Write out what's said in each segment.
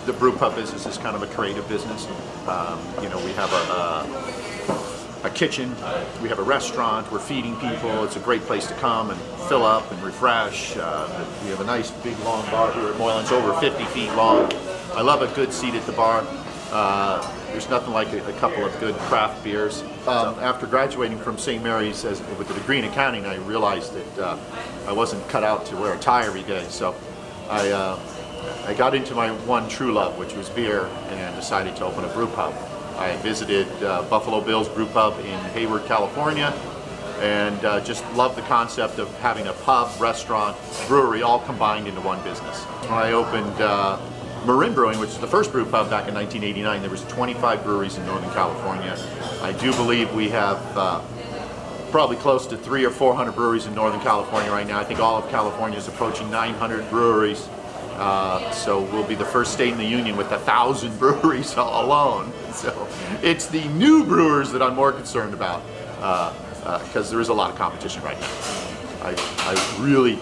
the brew pub business is kind of a creative business. You know, we have a kitchen, we have a restaurant, we're feeding people. It's a great place to come and fill up and refresh. We have a nice big long bar here at Moylan's, over 50 feet long. I love a good seat at the bar. There's nothing like a couple of good craft beers. After graduating from St. Mary's with a degree in accounting, I realized that I wasn't cut out to wear a tie every day. So I got into my one true love, which was beer, and decided to open a brew pub. I visited Buffalo Bill's Brew Pub in Hayward, California, and just loved the concept of having a pub, restaurant, brewery all combined into one business. When I opened Marin Brewing, which is the first brew pub back in 1989, there was 25 breweries in Northern California. I do believe we have probably close to 300 or 400 breweries in Northern California right now. I think all of California is approaching 900 breweries. So we'll be the first state in the union with 1,000 breweries alone. So it's the new brewers that I'm more concerned about, because there is a lot of competition right now. I really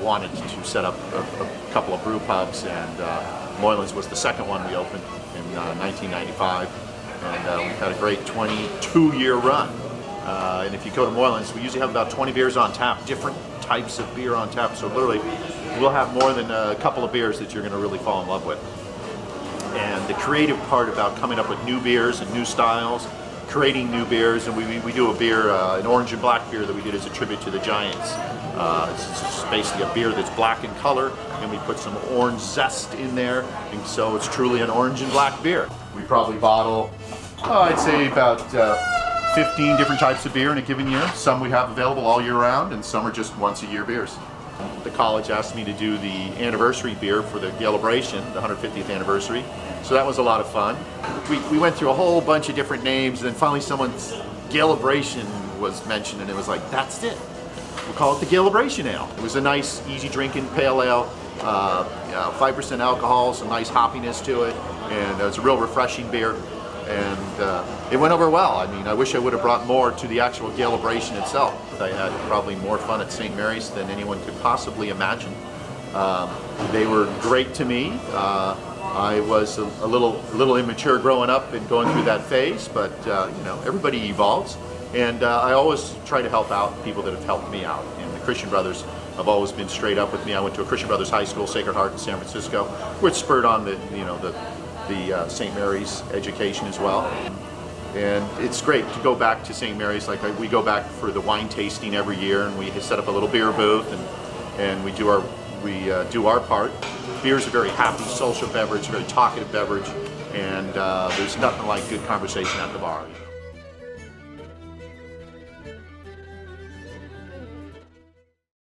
wanted to set up a couple of brew pubs, and Moylan's was the second one we opened in 1995, and we've had a great 22-year run. And if you go to Moylan's, we usually have about 20 beers on tap, different types of beer on tap, so literally we'll have more than a couple of beers that you're going to really fall in love with. And the creative part about coming up with new beers and new styles, creating new beers, and we do a beer, an orange and black beer that we did as a tribute to the Giants. It's basically a beer that's black in color, and we put some orange zest in there, and so it's truly an orange and black beer. We probably bottle, I'd say about 15 different types of beer in a given year. Some we have available all year round, and some are just once a year beers. The college asked me to do the anniversary beer for the Celebration, the 150th anniversary. So that was a lot of fun. We went through a whole bunch of different names, and then finally someone's Celebration was mentioned, and it was like, that's it. We'll call it the Celebration Ale. It was a nice, easy drinking pale ale, 5% alcohol, some nice hoppiness to it, and it's a real refreshing beer. And it went over well. I mean, I wish I would have brought more to the actual Celebration itself. I had probably more fun at St. Mary's than anyone could possibly imagine. They were great to me. I was a little immature growing up and going through that phase, but you know, everybody evolves. And I always try to help out people that have helped me out. And the Christian Brothers have always been straight up with me. I went to a Christian Brothers high school, Sacred Heart in San Francisco, which spurred on the St. Mary's education as well. And it's great to go back to St. Mary's. Like we go back for the wine tasting every year, and we set up a little beer booth, and we do our part. Beer is a very happy social beverage, very talkative beverage, and there's nothing like good conversation at the bar.